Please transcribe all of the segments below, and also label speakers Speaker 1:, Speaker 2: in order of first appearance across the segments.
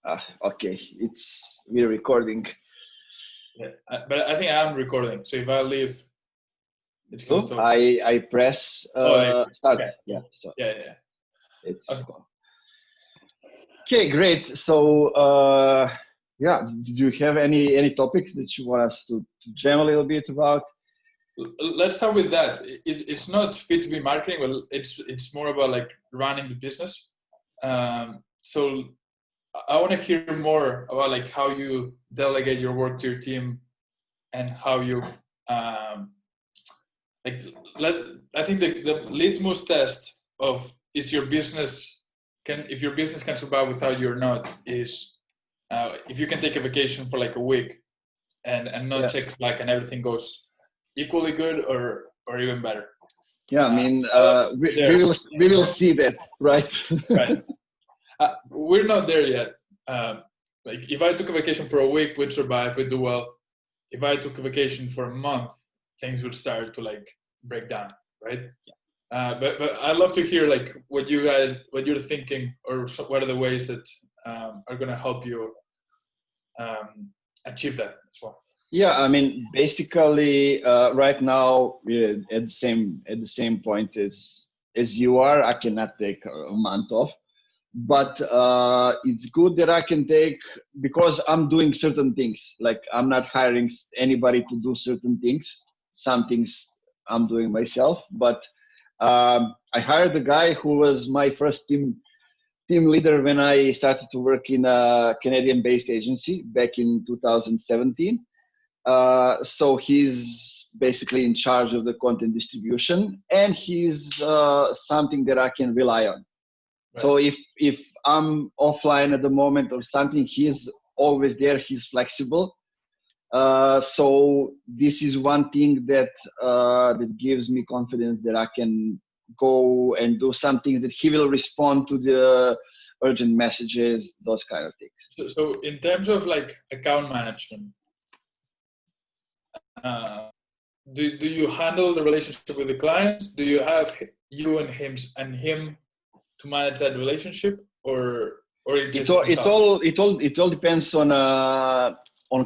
Speaker 1: Okay, we're recording.
Speaker 2: Yeah, but I think I'm recording. So if I leave, it's gonna
Speaker 1: Oh,
Speaker 2: stop.
Speaker 1: I press start.
Speaker 2: Okay.
Speaker 1: Yeah, so
Speaker 2: Yeah.
Speaker 1: it's
Speaker 2: Awesome.
Speaker 1: okay. Great. So yeah, did you have any topic that you want us to jam a little bit about?
Speaker 2: Let's start with that. It's not B2B marketing, but it's more about like running the business. So I want to hear more about like how you delegate your work to your team and how you like I think the litmus test of is your business if your business can survive without you or not is if you can take a vacation for like a week and not
Speaker 1: Yeah.
Speaker 2: check Slack and everything goes equally good or even better.
Speaker 1: Yeah, I mean, we will see that, right?
Speaker 2: Right. We're not there yet. Like if I took a vacation for a week, we'd survive, we'd do well. If I took a vacation for a month, things would start to like break down, right? But I'd love to hear like what you're thinking, or what are the ways that are going to help you achieve that as well.
Speaker 1: Yeah, I mean, basically, right now we're at the same point as you are. I cannot take a month off, but it's good that I can take, because I'm doing certain things. Like I'm not hiring anybody to do certain things. Some things I'm doing myself, but I hired a guy who was my first team leader when I started to work in a Canadian-based agency back in 2017. So he's basically in charge of the content distribution, and he's something that I can rely on. Right. So if I'm offline at the moment or something, he's always there. He's flexible. So this is one thing that that gives me confidence that I can go and do something that he will respond to the urgent messages, those kind of things.
Speaker 2: So in terms of like account management, do you handle the relationship with the clients? Do you have you and him to manage that relationship, or
Speaker 1: it all depends on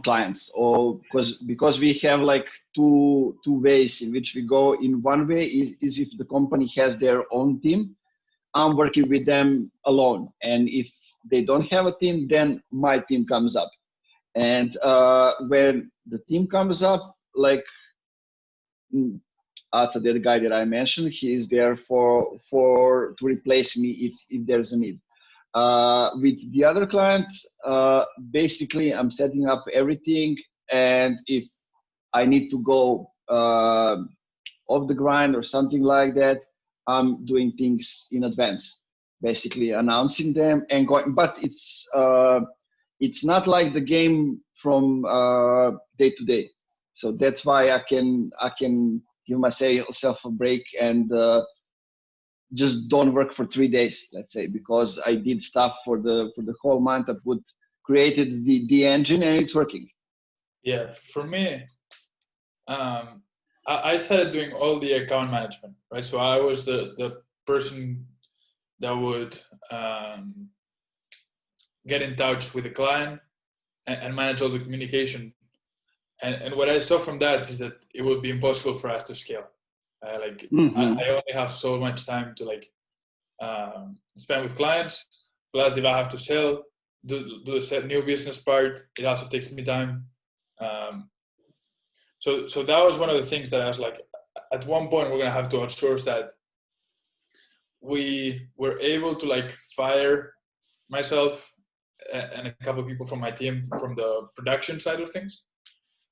Speaker 1: clients, or because we have like two ways in which we go. In one way is if the company has their own team, I'm working with them alone, and if they don't have a team, then my team comes up. And when the team comes up, like Ata, the guy that I mentioned, he is there to replace me if there's a need. With the other clients, basically I'm setting up everything, and if I need to go off the grind or something like that, I'm doing things in advance, basically announcing them and going. But it's not like the game from day to day. So that's why I can give myself a break and just don't work for 3 days, let's say, because I did stuff for the whole month. I created the engine, and it's working.
Speaker 2: Yeah, for me, I started doing all the account management, right? So I was the person that would get in touch with the client and manage all the communication. And what I saw from that is that it would be impossible for us to scale. I only have so much time to like spend with clients. Plus, if I have to sell, do the new business part, it also takes me time. So that was one of the things that I was like, at one point we're gonna have to outsource that. We were able to like fire myself and a couple of people from my team from the production side of things.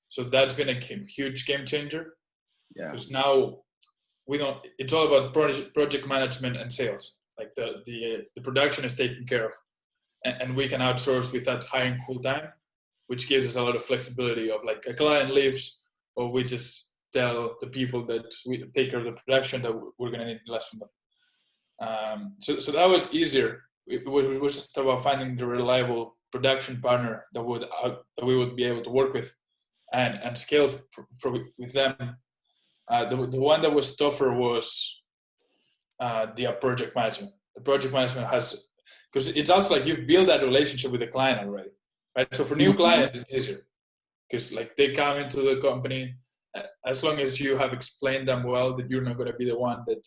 Speaker 2: So that's been a huge game changer.
Speaker 1: Yeah.
Speaker 2: Because now it's all about project management and sales. Like the production is taken care of, and we can outsource without hiring full time, which gives us a lot of flexibility of like a client leaves, or we just tell the people that we take care of the production that we're going to need less from them. So that was easier. It was just about finding the reliable production partner that we would be able to work with and scale with them. The one that was tougher was the project management. The project management because it's also like you build that relationship with the client already, right? So for new clients, it's easier because like they come into the company, as long as you have explained them well that you're not going to be the one that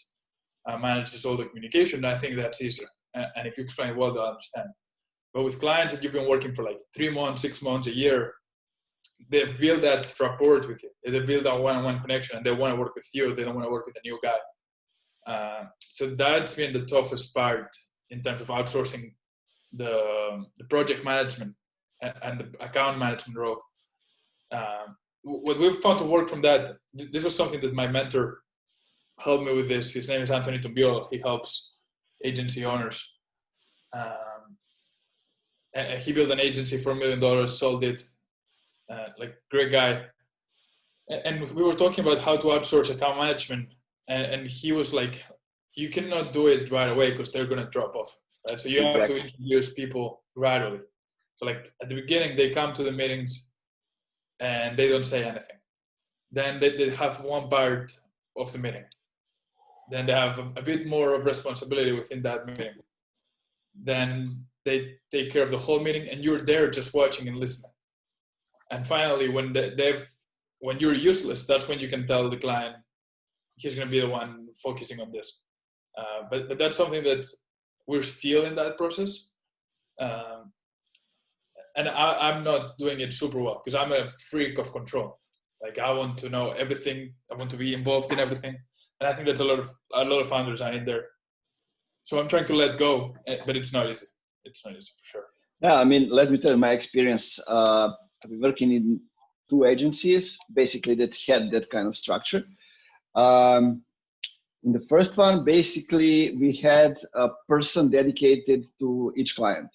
Speaker 2: manages all the communication, I think that's easier. And if you explain it well, they'll understand. But with clients that you've been working for like 3 months, 6 months, a year, they've built that rapport with you. They build that one-on-one connection, and they want to work with you. They don't want to work with a new guy. So that's been the toughest part in terms of outsourcing the project management and the account management role. What we've found to work from that, this was something that my mentor helped me with this. His name is Anthony Tumbio. He helps agency owners. And he built an agency for $1 million, sold it. Like great guy. And we were talking about how to outsource account management. And he was like, you cannot do it right away because they're going to drop off. Right? So you have to introduce people gradually. So like at the beginning, they come to the meetings and they don't say anything. Then they have one part of the meeting. Then they have a bit more of responsibility within that meeting. Then they take care of the whole meeting and you're there just watching and listening. And finally, when when you're useless, that's when you can tell the client he's going to be the one focusing on this. But that's something that we're still in that process. And I'm not doing it super well because I'm a freak of control. Like I want to know everything. I want to be involved in everything. And I think that's a lot of founders are in there. So I'm trying to let go, but it's not easy. It's not easy for sure.
Speaker 1: Yeah, I mean, let me tell you my experience. I've been working in 2 agencies, basically that had that kind of structure. In the first one, basically we had a person dedicated to each client.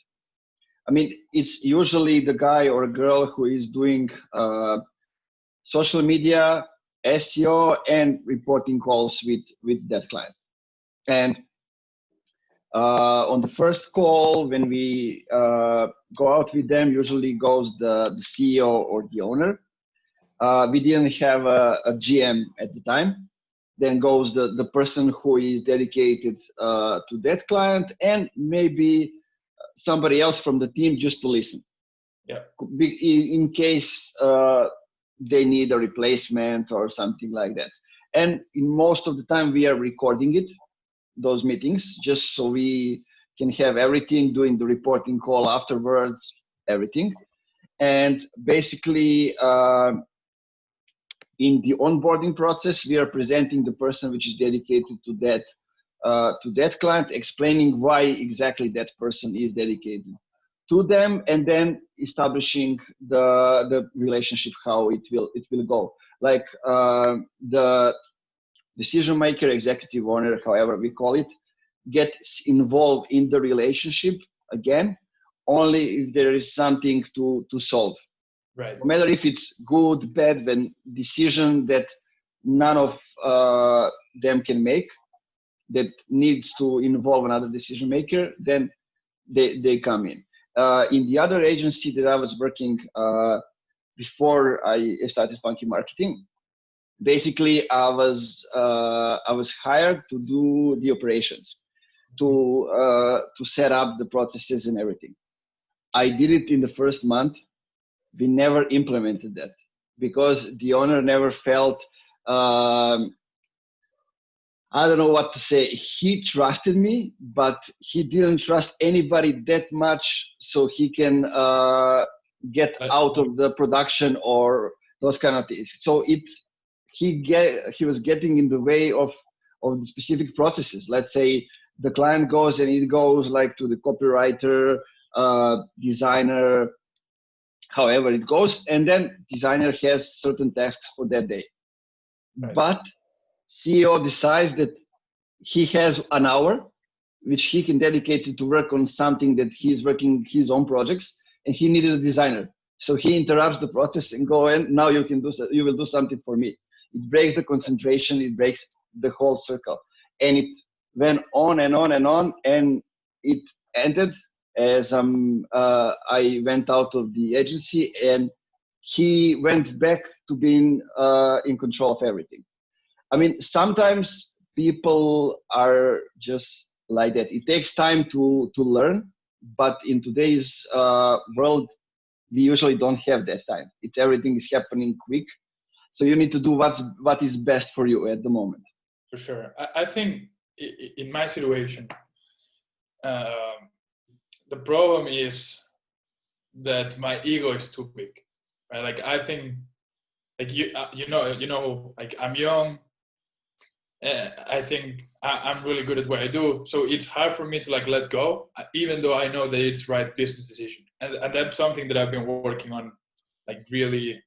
Speaker 1: I mean, it's usually the guy or girl who is doing social media, SEO, and reporting calls with that client. And on the first call, when we go out with them, usually goes the CEO or the owner. We didn't have a GM at the time. Then goes the person who is dedicated to that client, and maybe somebody else from the team just to listen.
Speaker 2: Yeah.
Speaker 1: In case they need a replacement or something like that. And in most of the time, we are recording those meetings, just so we can have everything, doing the reporting call afterwards, everything. And basically, in the onboarding process, we are presenting the person which is dedicated to that client, explaining why exactly that person is dedicated to them, and then establishing the relationship, how it will go. Like the decision maker, executive owner, however we call it, gets involved in the relationship again, only if there is something to solve.
Speaker 2: Right.
Speaker 1: No matter if it's good, bad, when decision that none of them can make, that needs to involve another decision maker, then they come in. In the other agency that I was working before I started Funky Marketing, basically I was hired to do the operations, to set up the processes and everything. I did it in the first month. We never implemented that because the owner never felt, I don't know what to say. He trusted me, but he didn't trust anybody that much so he can get out of the production or those kind of things. So he was getting in the way of the specific processes. Let's say the client goes and it goes like to the copywriter, designer, however it goes, and then designer has certain tasks for that day. Right. But CEO decides that he has an hour which he can dedicate to work on something that he's working his own projects, and he needed a designer. So he interrupts the process and go, and now you will do something for me. It breaks the concentration, it breaks the whole circle. And it went on and on and on, and it ended as I went out of the agency and he went back to being in control of everything. I mean, sometimes people are just like that. It takes time to learn but in today's world, we usually don't have that time. Everything is happening quick, so you need to do what is best for you at the moment.
Speaker 2: For sure. I think in my situation, the problem is that my ego is too big, right? Like I think, like you know, like I'm young. I think I'm really good at what I do, so it's hard for me to like let go, even though I know that it's right business decision, and that's something that I've been working on, like really,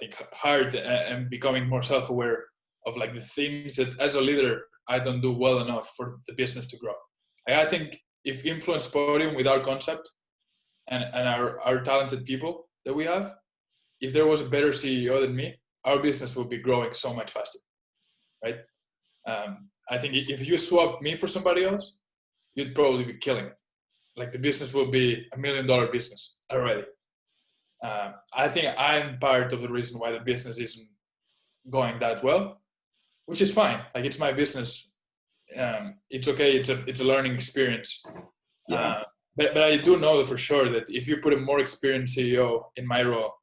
Speaker 2: like hard, and becoming more self-aware of like the things that as a leader I don't do well enough for the business to grow. I think if Influence Podium, with our concept and our talented people that we have, if there was a better CEO than me, our business would be growing so much faster, right? I think if you swap me for somebody else, you'd probably be killing it. Like the business will be $1 million business already. I think I'm part of the reason why the business isn't going that well, which is fine. Like it's my business. It's okay. It's a learning experience.
Speaker 1: Yeah.
Speaker 2: But I do know for sure that if you put a more experienced CEO in my role,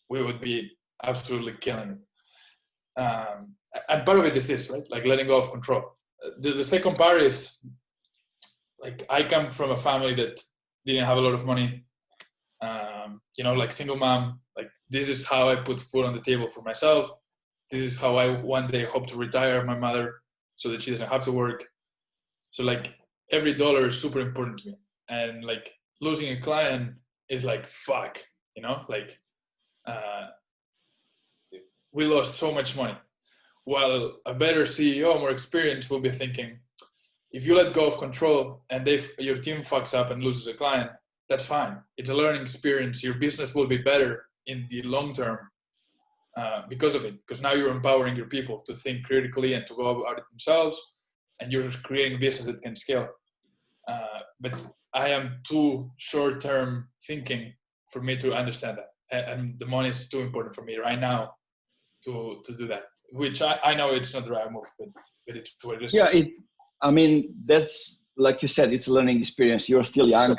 Speaker 2: we would be absolutely killing it. And part of it is this, right? Like letting go of control. The second part is like I come from a family that didn't have a lot of money. Like single mom. Like this is how I put food on the table for myself. This is how I one day hope to retire my mother so that she doesn't have to work. So like every dollar is super important to me. And like losing a client is like, fuck, like we lost so much money. While a better CEO, more experienced, will be thinking, if you let go of control and your team fucks up and loses a client, that's fine. It's a learning experience. Your business will be better in the long term because of it. Because now you're empowering your people to think critically and to go about it themselves, and you're creating a business that can scale. But I am too short-term thinking for me to understand that, and the money is too important for me right now to do that. Which I know it's not the right move, but it's what it is.
Speaker 1: Yeah, that's like you said, it's a learning experience. You're still young.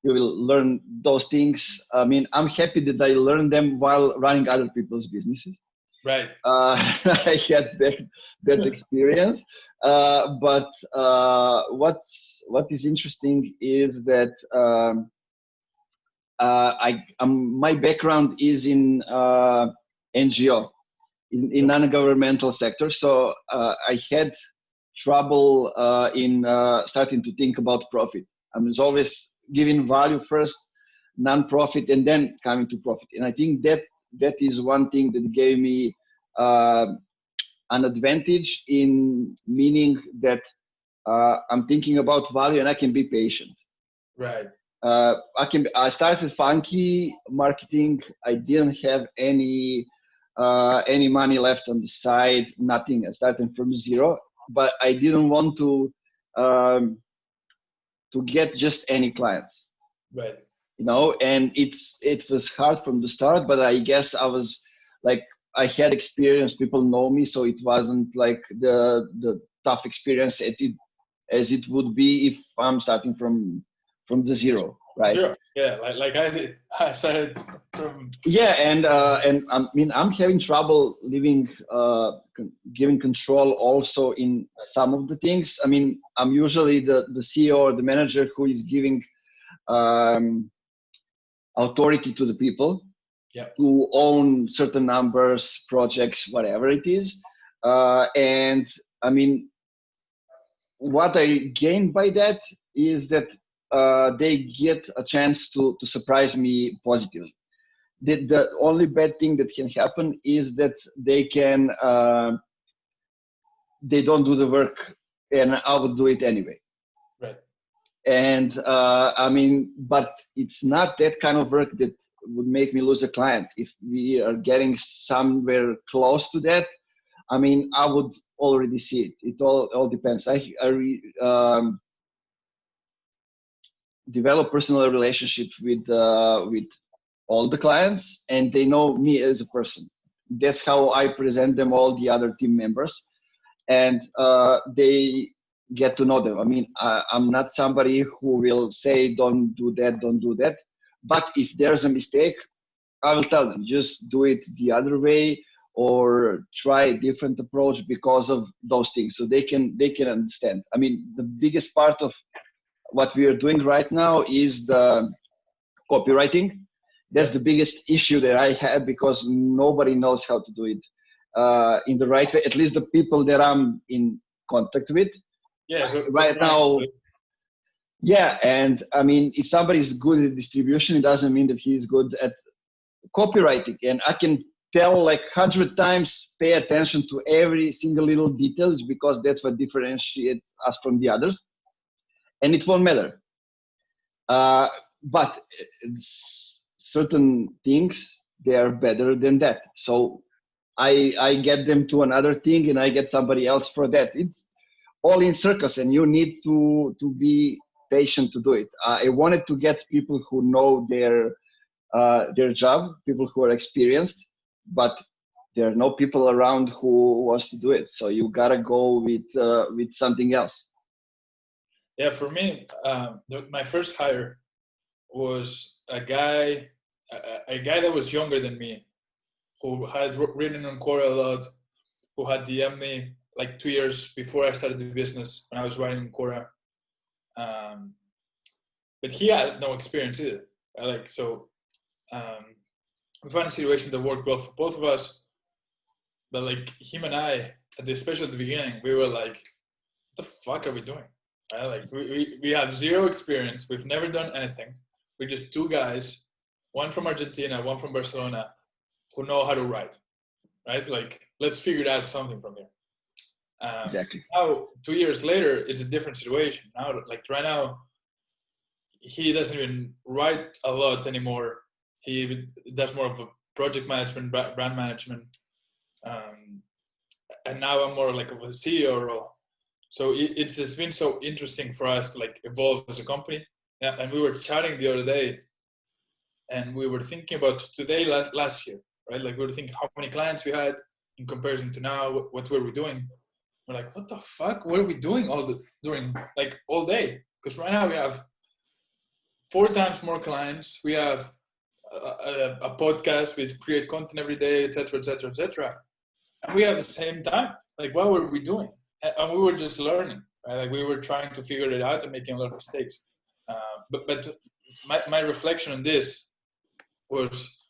Speaker 1: You will learn those things. I'm happy that I learned them while running other people's businesses.
Speaker 2: Right.
Speaker 1: I had that experience. But what is interesting is that my background is in NGO. In non-governmental sector, so I had trouble in starting to think about profit. I was always giving value first, non-profit, and then coming to profit. And I think that is one thing that gave me an advantage, in meaning that I'm thinking about value and I can be patient.
Speaker 2: Right.
Speaker 1: I started funky marketing. I didn't have any money left on the side, nothing. I started from zero, but I didn't want to get just any clients.
Speaker 2: Right.
Speaker 1: And it was hard from the start, but I guess I was like, I had experience, people know me, so it wasn't like the tough experience as it would be if I'm starting from the zero, right?
Speaker 2: Sure. Yeah, like I did. I started from.
Speaker 1: Yeah, and I'm having trouble giving control also in some of the things. I'm usually the CEO or the manager who is giving authority to the people to own certain numbers, projects, whatever it is. And what I gained by that is that they get a chance to surprise me positively. The only bad thing that can happen is that they don't do the work, and I would do it anyway.
Speaker 2: Right.
Speaker 1: And but it's not that kind of work that would make me lose a client. If we are getting somewhere close to that, I would already see it. It all depends. I develop personal relationships with all the clients, and they know me as a person. That's how I present them all the other team members, and they get to know them. I mean, I'm not somebody who will say, don't do that, don't do that. But if there's a mistake, I will tell them, just do it the other way or try a different approach because of those things. So they can understand. I mean, the biggest part of what we are doing right now is the copywriting. That's the biggest issue that I have because nobody knows how to do it in the right way. At least the people that I'm in contact with.
Speaker 2: Yeah,
Speaker 1: right now. Yeah, and I mean, if somebody is good at distribution, it doesn't mean that he's good at copywriting. And I can tell like 100 times, pay attention to every single little details because that's what differentiates us from the others. And it won't matter. But certain things, they are better than that. So I get them to another thing and I get somebody else for that. It's all in circles and you need to be patient to do it. I wanted to get people who know their job, people who are experienced, but there are no people around who wants to do it. So you gotta go with something else.
Speaker 2: Yeah, for me, my first hire was a guy that was younger than me, who had written on Quora a lot, who had DM'd me like 2 years before I started the business when I was writing on Quora. But he had no experience either. Right? We found a situation that worked well for both of us. But like him and I, especially at the beginning, we were like, what the fuck are we doing? Right? Like we have zero experience. We've never done anything. We're just two guys, one from Argentina, one from Barcelona, who know how to write, right? Like, let's figure out something from there.
Speaker 1: Exactly.
Speaker 2: Now, 2 years later, it's a different situation. Now, like right now, he doesn't even write a lot anymore. He does more of a project management, brand management. And now I'm more like of a CEO role. So it's just been so interesting for us to like evolve as a company. And we were chatting the other day and we were thinking about today, last year, right? Like we were thinking how many clients we had in comparison to now, what were we doing? We're like, what the fuck? What are we doing during like all day? Because right now we have 4 times more clients. We have a podcast. We create content every day, etc., etc., etc. And we have the same time. Like, what were we doing? And we were just learning. Right? Like we were trying to figure it out and making a lot of mistakes. But my reflection on this was,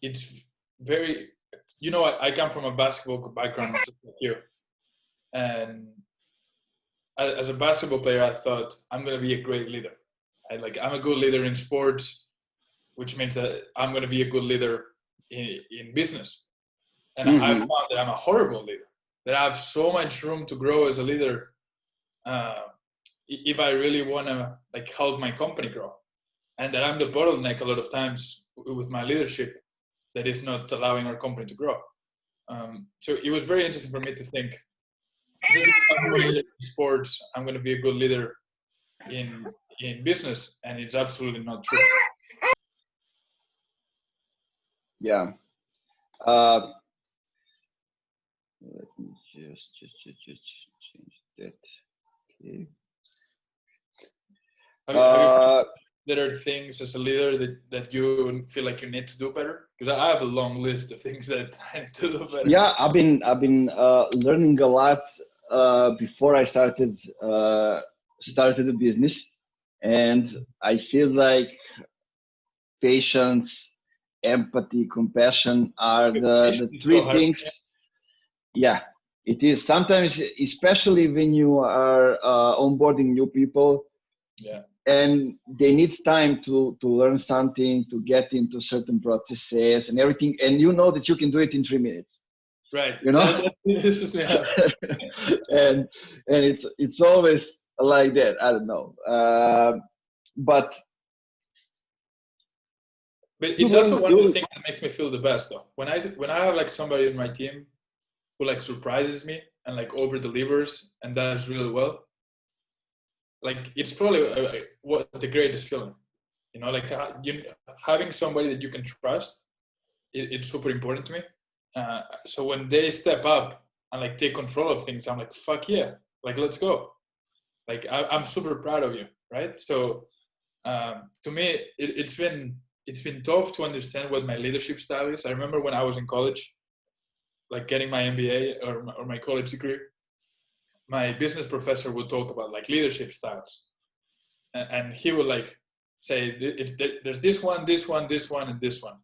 Speaker 2: it's very, I come from a basketball background just like you. And as a basketball player, I thought I'm going to be a great leader. Like I'm a good leader in sports, which means that I'm going to be a good leader in business. And I found that I'm a horrible leader, that I have so much room to grow as a leader if I really want to like help my company grow. And that I'm the bottleneck a lot of times with my leadership that is not allowing our company to grow. So it was very interesting for me to think, just because I'm a good leader in sports, I'm going to be a good leader in business, and it's absolutely not true.
Speaker 1: Yeah. Let me just change that. Okay.
Speaker 2: There are things as a leader that you feel like you need to do better? Because I have a long list of things that I need to do better.
Speaker 1: Yeah, I've been learning a lot before I started the business, and I feel like patience, empathy, compassion are the 3 things. Yeah, it is. Sometimes, especially when you are onboarding new people, and they need time to learn something, to get into certain processes and everything, and you know that you can do it in 3 minutes.
Speaker 2: Right.
Speaker 1: You know? and it's always like that. I don't know. But
Speaker 2: it's also one of the things that makes me feel the best, though. When I have like somebody in my team who like surprises me and like over delivers and does really well, like it's probably what the greatest feeling. Like having somebody that you can trust, it's super important to me. So when they step up and like take control of things, I'm like, fuck yeah, like let's go. Like I'm super proud of you, right? So to me, it's been tough to understand what my leadership style is. I remember when I was in college, like getting my MBA or my college degree, my business professor would talk about like leadership styles, and he would like say there's this one, this one, this one, and this one,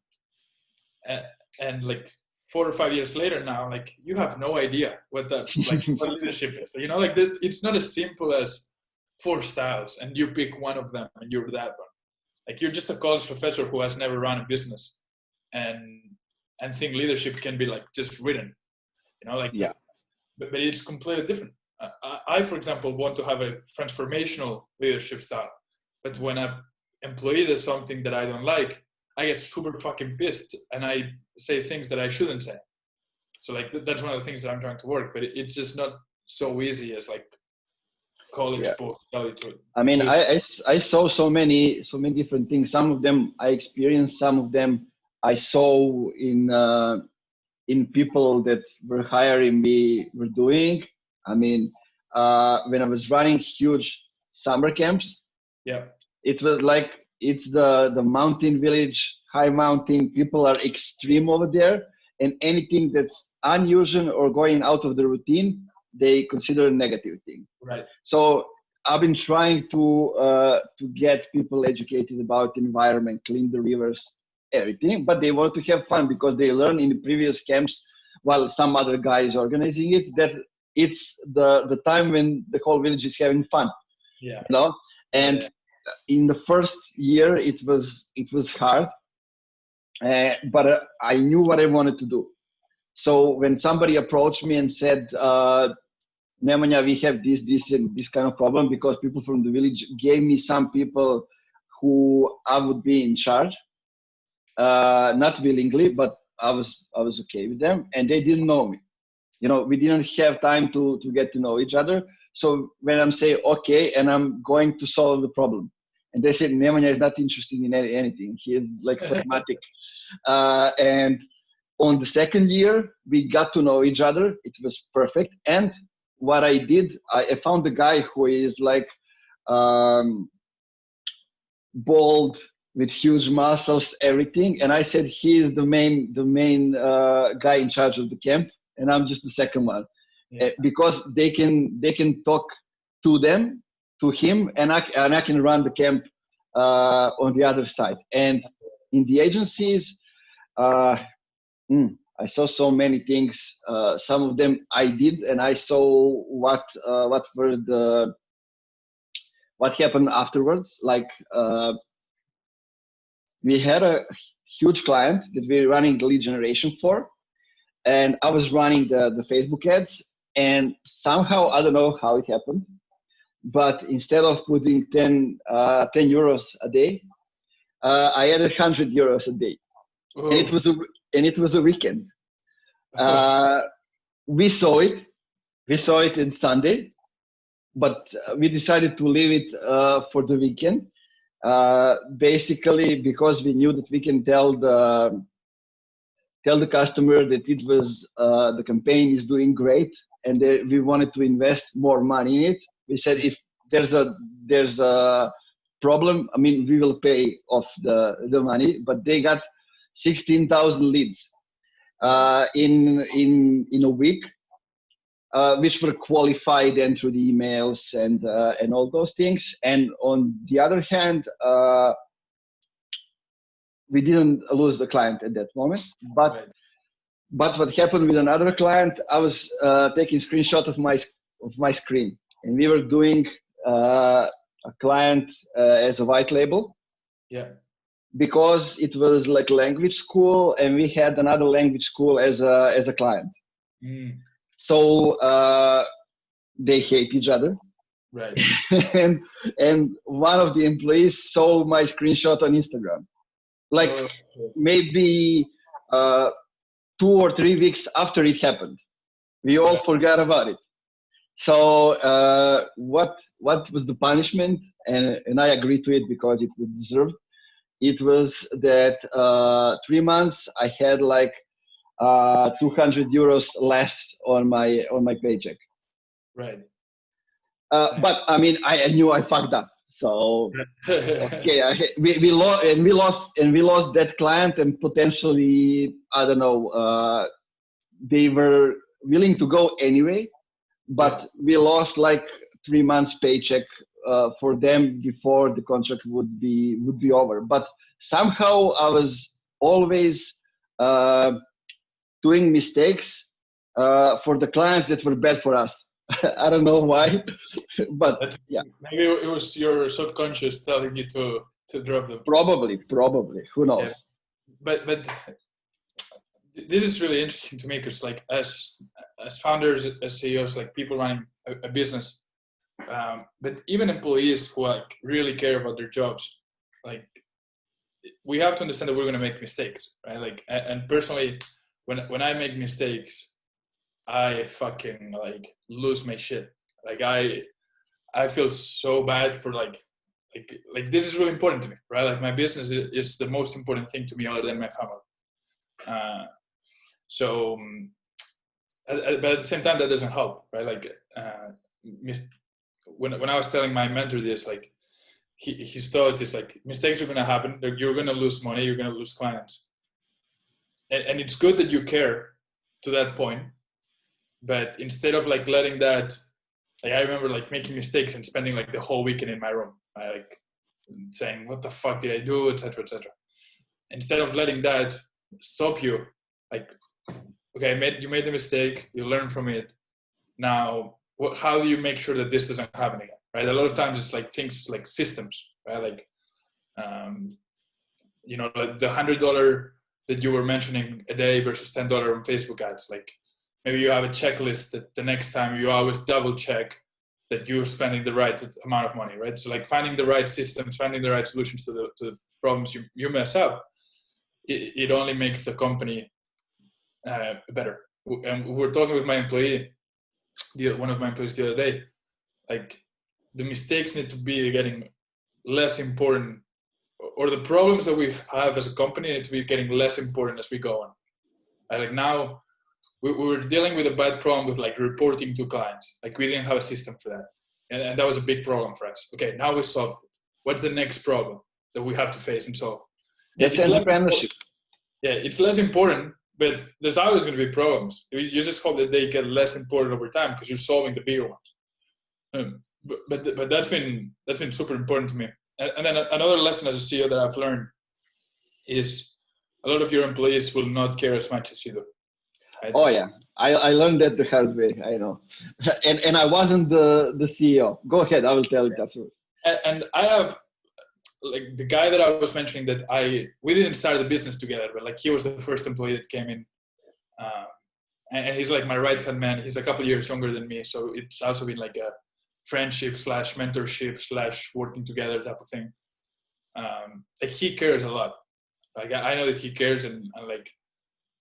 Speaker 2: and like 4 or 5 years later now, like you have no idea what that like what leadership is. You know, like it's not as simple as 4 styles and you pick one of them and you're that one. Like you're just a college professor who has never run a business, and think leadership can be like just written. You know, like
Speaker 1: Yeah.
Speaker 2: But it's completely different. I, for example, want to have a transformational leadership style, but when an employee does something that I don't like, I get super fucking pissed and I say things that I shouldn't say. So like that's one of the things that I'm trying to work, but it's just not so easy as like college books tell you to.
Speaker 1: I mean, I saw so many different things. Some of them I experienced, some of them I saw in people that were hiring me were doing. I mean, when I was running huge summer camps, it was like it's the mountain village, high mountain. People are extreme over there, and anything that's unusual or going out of the routine, they consider a negative thing.
Speaker 2: Right.
Speaker 1: So I've been trying to get people educated about environment, clean the rivers, everything, but they want to have fun because they learn in the previous camps while some other guy is organizing it that it's the time when the whole village is having fun.
Speaker 2: Yeah.
Speaker 1: You know? And in the first year it was hard, but I knew what I wanted to do. So when somebody approached me and said, Nemanja, we have this and this kind of problem because people from the village gave me some people who I would be in charge, not willingly, but I was okay with them, and they didn't know me. You know, we didn't have time to get to know each other. So when I'm saying okay, and I'm going to solve the problem, and they said Nemanja is not interested in anything. He is like pragmatic, and on the second year we got to know each other. It was perfect. And what I did, I found a guy who is like bald with huge muscles, everything. And I said he is the main guy in charge of the camp, and I'm just the second one, because they can talk to him, and I can run the camp on the other side. And in the agencies, I saw so many things. Some of them I did, and I saw what happened afterwards. Like we had a huge client that we were running the lead generation for, and I was running the Facebook ads. And somehow, I don't know how it happened, but instead of putting 10 euros a day, I added 100 euros a day.
Speaker 2: Whoa.
Speaker 1: And it was a weekend. We saw it on Sunday, but we decided to leave it for the weekend, basically because we knew that we can tell the customer that it was the campaign is doing great, and that we wanted to invest more money in it. We said if there's a problem, I mean, we will pay off the money. But they got 16,000 leads in a week, which were qualified and through the emails and all those things. And on the other hand, we didn't lose the client at that moment. But what happened with another client, I was taking screenshot of my screen, and we were doing a client as a white label.
Speaker 2: Yeah.
Speaker 1: Because it was like language school, and we had another language school as a client. So they hate each other.
Speaker 2: Right.
Speaker 1: and one of the employees saw my screenshot on Instagram, like maybe 2 or 3 weeks after it happened. We all forgot about it. So what was the punishment? And I agreed to it because it was deserved. It was that 3 months I had like 200 euros less on my paycheck.
Speaker 2: Right.
Speaker 1: But I mean, I knew I fucked up. So okay, we lost that client, and potentially, I don't know, they were willing to go anyway, but we lost like 3 months paycheck for them before the contract would be over. But somehow I was always doing mistakes for the clients that were bad for us. I don't know why, but yeah.
Speaker 2: Maybe it was your subconscious telling you to drop them.
Speaker 1: Probably. Who knows?
Speaker 2: Yeah. But this is really interesting to me because, like, as founders, as CEOs, like people running a business, but even employees who like really care about their jobs, like we have to understand that we're going to make mistakes, right? Like, and personally, when I make mistakes, I fucking like lose my shit. Like I feel so bad for like this is really important to me, right? Like my business is the most important thing to me other than my family. But at the same time, that doesn't help, right? Like when I was telling my mentor this, like his thought is like mistakes are gonna happen. You're gonna lose money. You're gonna lose clients, and it's good that you care to that point. But instead of like letting that, like I remember like making mistakes and spending like the whole weekend in my room, right? Like saying, what the fuck did I do, etc., etc. Instead of letting that stop you, like, okay, you made the mistake, you learn from it. Now, how do you make sure that this doesn't happen again, right? A lot of times it's like things like systems, right? Like, like the $100 that you were mentioning a day versus $10 on Facebook ads, like, maybe you have a checklist that the next time you always double check that you're spending the right amount of money, right? So like finding the right systems, finding the right solutions to the problems you mess up, it only makes the company better. And we were talking with my employee, one of my employees the other day, like the mistakes need to be getting less important, or the problems that we have as a company need to be getting less important as we go on. Like now, we were dealing with a bad problem with like reporting to clients. Like we didn't have a system for that. And that was a big problem for us. Okay, now we solved it. What's the next problem that we have to face and solve?
Speaker 1: That's entrepreneurship.
Speaker 2: It's less important, but there's always going to be problems. You just hope that they get less important over time because you're solving the bigger ones. But that's been super important to me. And then another lesson as a CEO that I've learned is a lot of your employees will not care as much as you do. Right?
Speaker 1: Oh yeah, I learned that the hard way. I know, and I wasn't the CEO. Go ahead, I will tell it afterwards.
Speaker 2: And I have like the guy that I was mentioning that we didn't start the business together, but like he was the first employee that came in, and he's like my right hand man. He's a couple of years younger than me, so it's also been like a friendship / mentorship / working together type of thing. Like he cares a lot. Like I know that he cares, and like.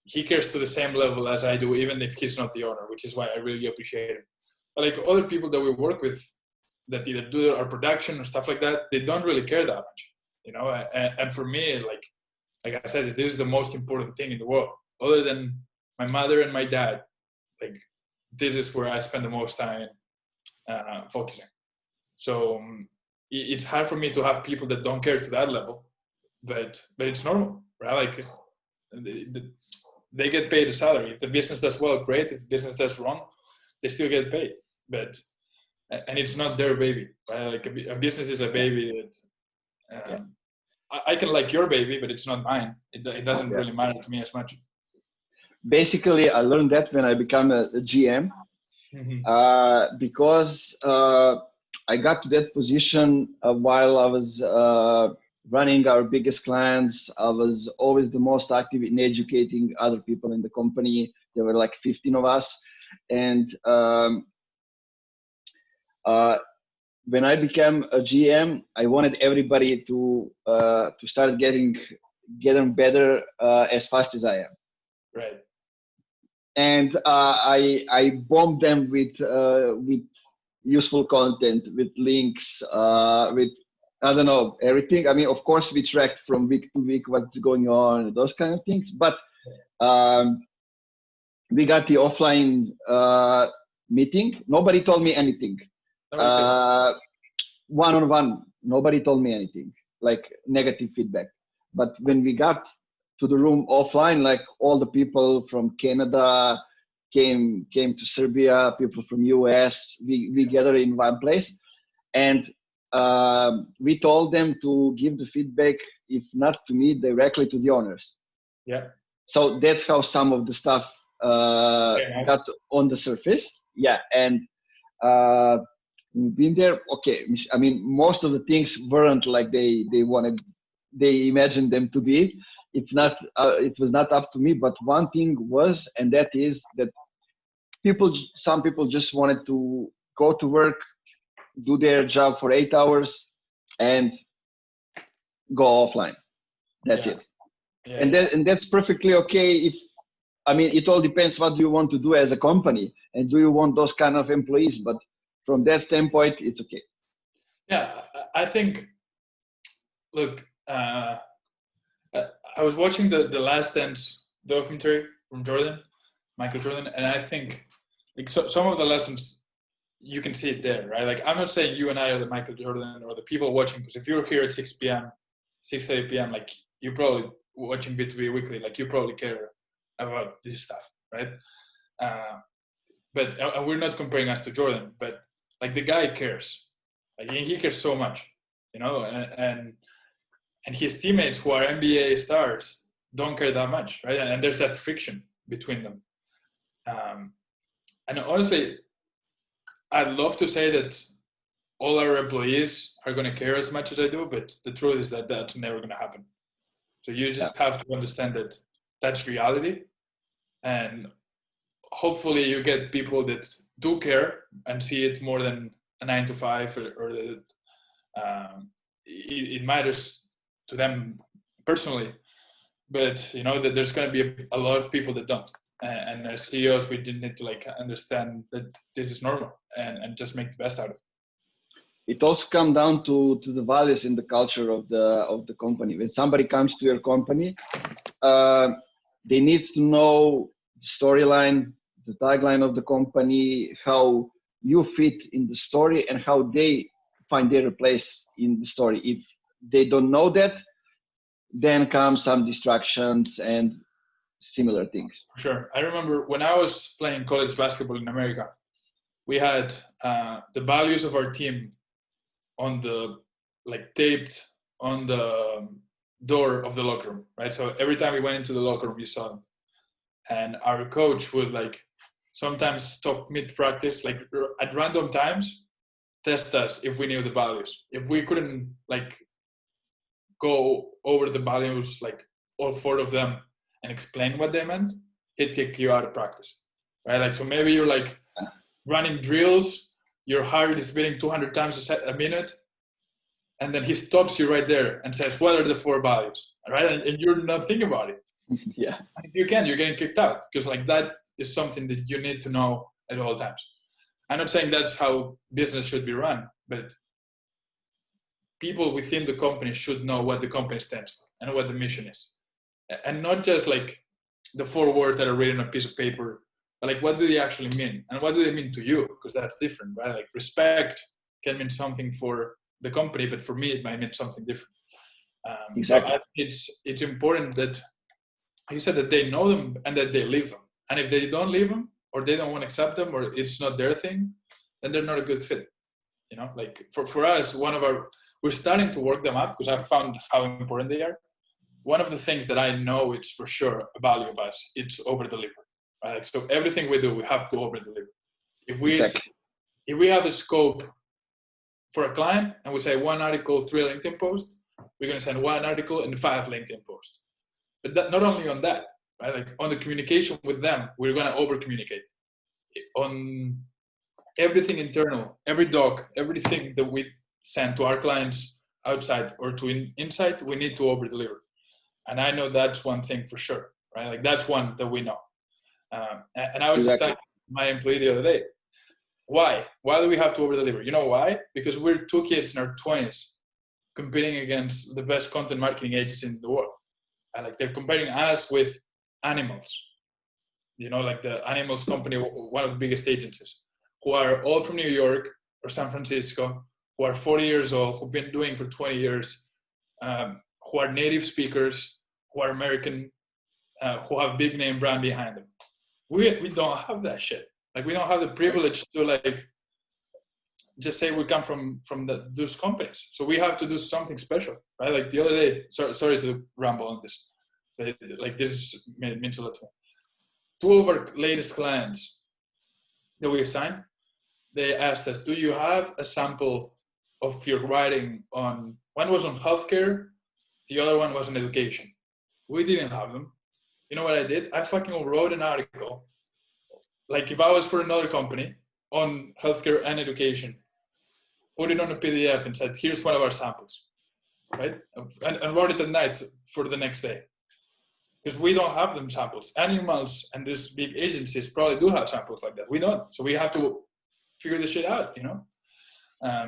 Speaker 2: He cares to the same level as I do, even if he's not the owner, which is why I really appreciate him. But like other people that we work with that either do our production or stuff like that, they don't really care that much, And for me, like I said, this is the most important thing in the world. Other than my mother and my dad, like this is where I spend the most time focusing. So it's hard for me to have people that don't care to that level, but it's normal, right? Like they get paid a salary. If the business does well, great. If the business does wrong, they still get paid. And it's not their baby, right? Like a business is a baby that I can like your baby, but it's not mine. It doesn't really matter to me as much.
Speaker 1: Basically, I learned that when I became a GM, because I got to that position while I was running our biggest clients. I was always the most active in educating other people in the company. There were like 15 of us. And when I became a GM, I wanted everybody to start getting better as fast as I am.
Speaker 2: Right.
Speaker 1: And I bombed them with useful content, with links, with I don't know, everything. I mean, of course, we tracked from week to week what's going on, those kind of things. But we got the offline meeting. Nobody told me anything. One-on-one, nobody told me anything, like negative feedback. But when we got to the room offline, like all the people from Canada came to Serbia, people from US, we gathered in one place. And we told them to give the feedback, if not to me, directly to the owners.
Speaker 2: Yeah.
Speaker 1: So that's how some of the stuff got on the surface. Yeah. And we've been there. Okay. I mean, most of the things weren't like they imagined them to be. It's not, it was not up to me, but one thing was, and that is that some people just wanted to go to work, do their job for 8 hours and go offline. That's it.
Speaker 2: Yeah,
Speaker 1: and that's perfectly okay. It all depends what you want to do as a company, and do you want those kind of employees, but from that standpoint, it's okay.
Speaker 2: Yeah, I think, look, I was watching the Last Dance documentary from Michael Jordan, and I think like some of the lessons, you can see it there, right? Like, I'm not saying you and I are the Michael Jordan or the people watching, because if you're here at 6:30 p.m., like, you're probably watching B2B Weekly, like, you probably care about this stuff, right? But we're not comparing us to Jordan, but like, the guy cares. Like, he cares so much, and his teammates who are NBA stars don't care that much, right? And there's that friction between them. And honestly, I'd love to say that all our employees are going to care as much as I do, but the truth is that that's never going to happen. So you just have to understand that that's reality. And hopefully you get people that do care and see it more than a 9 to 5, or that it matters to them personally. But that there's going to be a lot of people that don't. And as CEOs, we did need to understand that this is normal and just make the best out of it.
Speaker 1: It also comes down to the values and the culture of the company. When somebody comes to your company, they need to know the storyline, the tagline of the company, how you fit in the story, and how they find their place in the story. If they don't know that, then come some distractions and similar things.
Speaker 2: For sure. I remember when I was playing college basketball in America, we had the values of our team on the taped on the door of the locker room, right? So every time we went into the locker room, we saw them. And our coach would sometimes stop mid-practice, at random times, test us if we knew the values. If we couldn't go over the values, all 4 of them, and explain what they meant, he'd kick you out of practice, right? So maybe you're running drills, your heart is beating 200 times a minute, and then he stops you right there and says, what are the 4 values, right? And you're not thinking about it.
Speaker 1: Yeah.
Speaker 2: You're getting kicked out, because that is something that you need to know at all times. I'm not saying that's how business should be run, but people within the company should know what the company stands for and what the mission is. And not just the 4 words that are written on a piece of paper, but what do they actually mean? And what do they mean to you? Because that's different, right? Respect can mean something for the company, but for me, it might mean something different.
Speaker 1: Exactly.
Speaker 2: So it's important that you said that they know them and that they live them. And if they don't live them, or they don't want to accept them, or it's not their thing, then they're not a good fit. For us, we're starting to work them up, because I've found how important they are. One of the things that I know it's for sure a value of us, it's over-deliver, right? So everything we do, we have to over-deliver. If we have a scope for a client and we say 1 article, 3 LinkedIn posts, we're going to send 1 article and 5 LinkedIn posts. But not only on that, right? On the communication with them, we're going to over-communicate. On everything internal, every doc, everything that we send to our clients outside or to inside, we need to over-deliver. And I know that's one thing for sure, right? That's one that we know. And I was just telling my employee the other day, why? Why do we have to over-deliver? You know why? Because we're 2 kids in our 20s competing against the best content marketing agencies in the world. They're comparing us with animals. The Animals company, one of the biggest agencies, who are all from New York, or San Francisco, who are 40 years old, who've been doing for 20 years, who are native speakers, who are American, who have big name brand behind them. We don't have that shit. Like, we don't have the privilege to like just say we come from those companies. So we have to do something special, right? Like the other day, sorry to ramble on this, but like this means a lot to me. Two of our latest clients that we assigned, they asked us, do you have a sample of your writing on, one was on healthcare, the other one was on education. We didn't have them. You know what I did? I fucking wrote an article, like if I was for another company, on healthcare and education, put it on a PDF and said, here's one of our samples, right? And wrote it at night for the next day. Because we don't have them samples. Animals and these big agencies probably do have samples like that. We don't. So we have to figure this shit out, you know?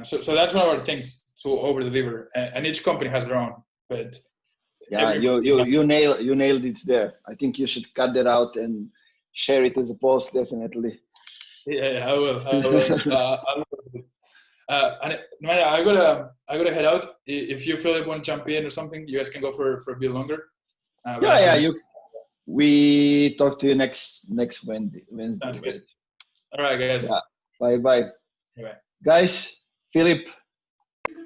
Speaker 2: So that's one of our things to over-deliver. And each company has their own. But
Speaker 1: yeah, you nailed it there. I think you should cut that out and share it as a post, definitely.
Speaker 2: Yeah, I will. And Nemanja, I gotta head out. If you feel like want to jump in or something, you guys can go for a bit longer.
Speaker 1: We talk to you next Wednesday.
Speaker 2: That's good. All right, guys.
Speaker 1: Yeah. Bye.
Speaker 2: Bye.
Speaker 1: Guys, Philip,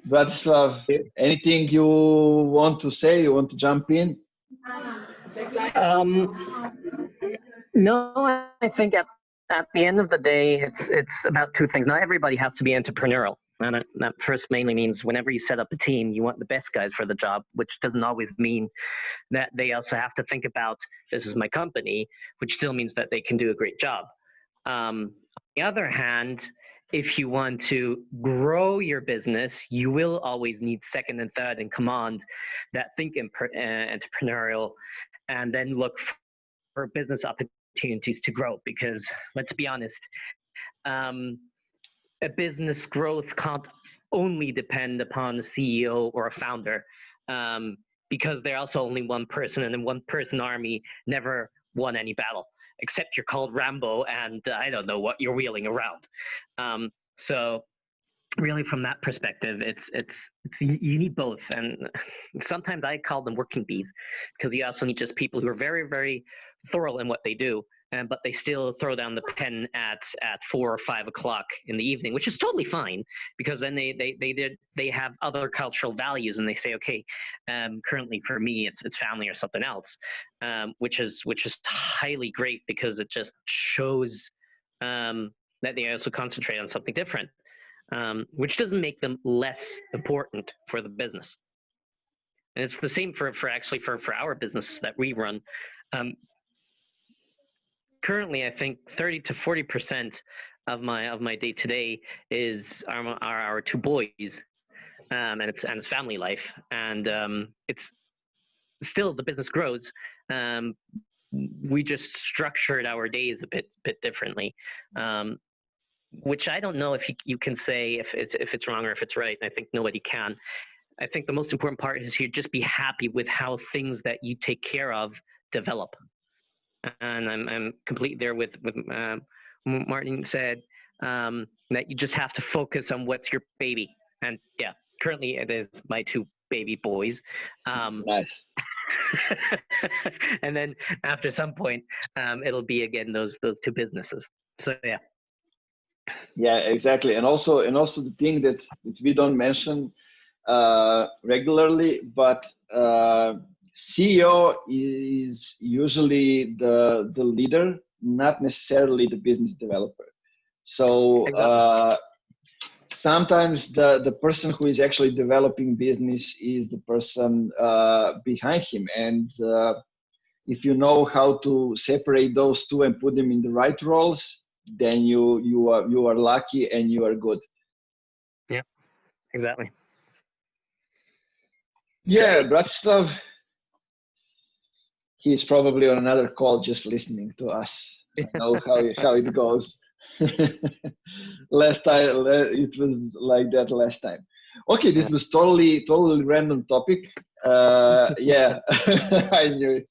Speaker 1: Bratislav, anything you want to say? You want to jump in?
Speaker 3: No, I think at the end of the day, it's about two things. Not everybody has to be entrepreneurial. And that first mainly means whenever you set up a team, you want the best guys for the job, which doesn't always mean that they also have to think about, this is my company, which still means that they can do a great job. On the other hand, if you want to grow your business, you will always need second and third in command that think entrepreneurial, and then look for business opportunities to grow. Because let's be honest, a business growth can't only depend upon a CEO or a founder, because they're also only one person, and a one-person army never won any battle, except you're called Rambo and I don't know what you're wheeling around. So really from that perspective, it's you need both. And sometimes I call them working bees, because you also need just people who are very, very thorough in what they do, but they still throw down the pen at 4 or 5 o'clock in the evening, which is totally fine, because then they have other cultural values, and they say, okay, currently for me it's family or something else, which is highly great, because it just shows that they also concentrate on something different, which doesn't make them less important for the business. And it's the same for our business that we run. Currently, I think 30 to 40% of my day to day is our two boys, and it's family life, and it's still, the business grows. We just structured our days a bit differently, which I don't know if you can say if it's wrong or if it's right. I think nobody can. I think the most important part is you just be happy with how things that you take care of develop. And I'm completely there with Martin said, that you just have to focus on what's your baby. And yeah, currently it is my two baby boys.
Speaker 1: Nice.
Speaker 3: And then after some point, it'll be again those two businesses. So yeah.
Speaker 1: Yeah, exactly. And also the thing that we don't mention regularly, but CEO is usually the leader, not necessarily the business developer. So sometimes the person who is actually developing business is the person behind him. And if you know how to separate those two and put them in the right roles, then you are lucky and you are good.
Speaker 3: Yeah, exactly.
Speaker 1: Yeah, Bratislav, he's probably on another call just listening to us. I know how it goes. Last time it was like that last time. Okay, this was totally random topic. Yeah, I knew it.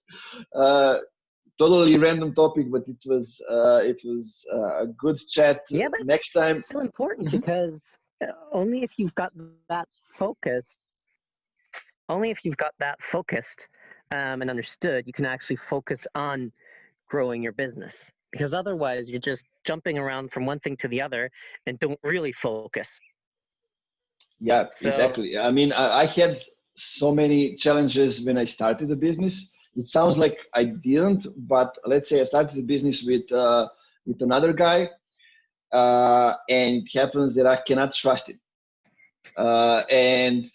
Speaker 1: totally random topic, but it was a good chat.
Speaker 3: Yeah, but
Speaker 1: Next time.
Speaker 3: it's still important because only if you've got that focus, only if you've got that focused and understood, you can actually focus on growing your business. Because otherwise, you're just jumping around from one thing to the other and don't really focus.
Speaker 1: Yeah,
Speaker 3: So,
Speaker 1: exactly. I mean, I had so many challenges when I started the business. It sounds like I didn't, but let's say I started the business with another guy, and it happens that I cannot trust it. And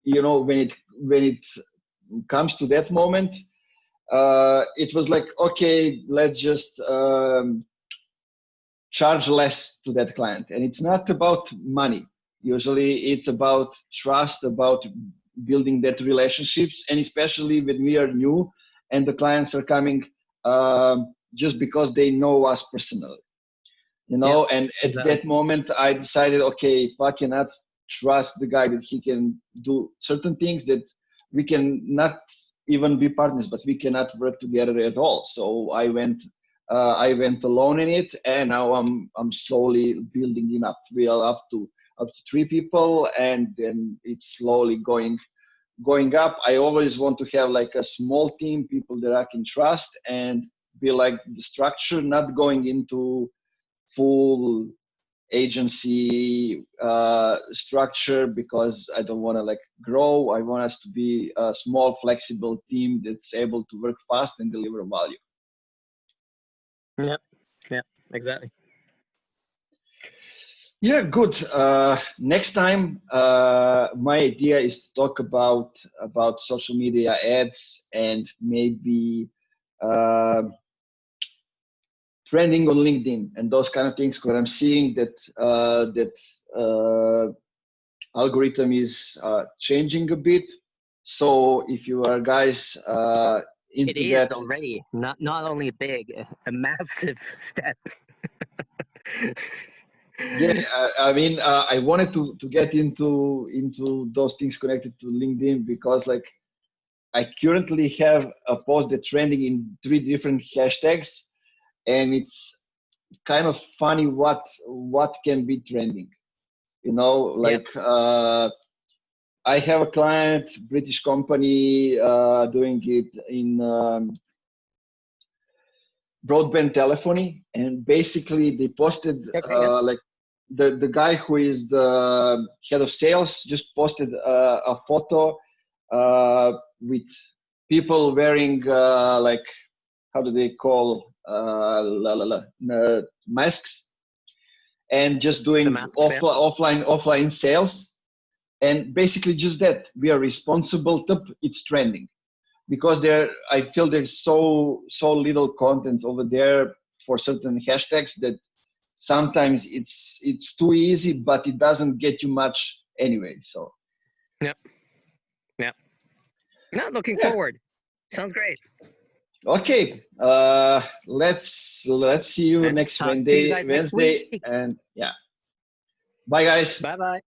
Speaker 1: you know, when it comes to that moment, it was like, okay, let's just charge less to that client. And it's not about money. Usually it's about trust, about building that relationships, and especially when we are new and the clients are coming just because they know us personally. You know,
Speaker 3: yeah,
Speaker 1: and at
Speaker 3: exactly.
Speaker 1: that moment I decided, okay, if I cannot trust the guy that he can do certain things, that we can not even be partners, but we cannot work together at all. So I went alone in it, and now I'm slowly building it up. We are up to 3 people, and then it's slowly going up. I always want to have like a small team, people that I can trust, and be like the structure, not going into full agency structure, because I don't want to like grow. I want us to be a small, flexible team that's able to work fast and deliver value.
Speaker 3: Yeah, exactly.
Speaker 1: Yeah, good. Next time, my idea is to talk about social media ads and maybe trending on LinkedIn and those kind of things. Because I'm seeing that algorithm is changing a bit. So if you are guys into
Speaker 3: It is
Speaker 1: that,
Speaker 3: already not only big, a massive step.
Speaker 1: yeah, I mean, I wanted to get into those things connected to LinkedIn, because like I currently have a post that's trending in 3 different hashtags, and it's kind of funny what can be trending. You know, like I have a client, British company, doing it in broadband telephony, and basically they posted like the guy who is the head of sales just posted a photo with people wearing like, how do they call masks, and just doing offline sales. And basically just that, we are responsible to, it's trending, because I feel there's so little content over there for certain hashtags that sometimes it's too easy, but it doesn't get you much anyway. So
Speaker 3: yeah, not looking forward. Sounds great.
Speaker 1: Okay, let's see you next
Speaker 3: Talk to you
Speaker 1: Wednesday,
Speaker 3: guys next week.
Speaker 1: and yeah, bye guys.
Speaker 3: Bye.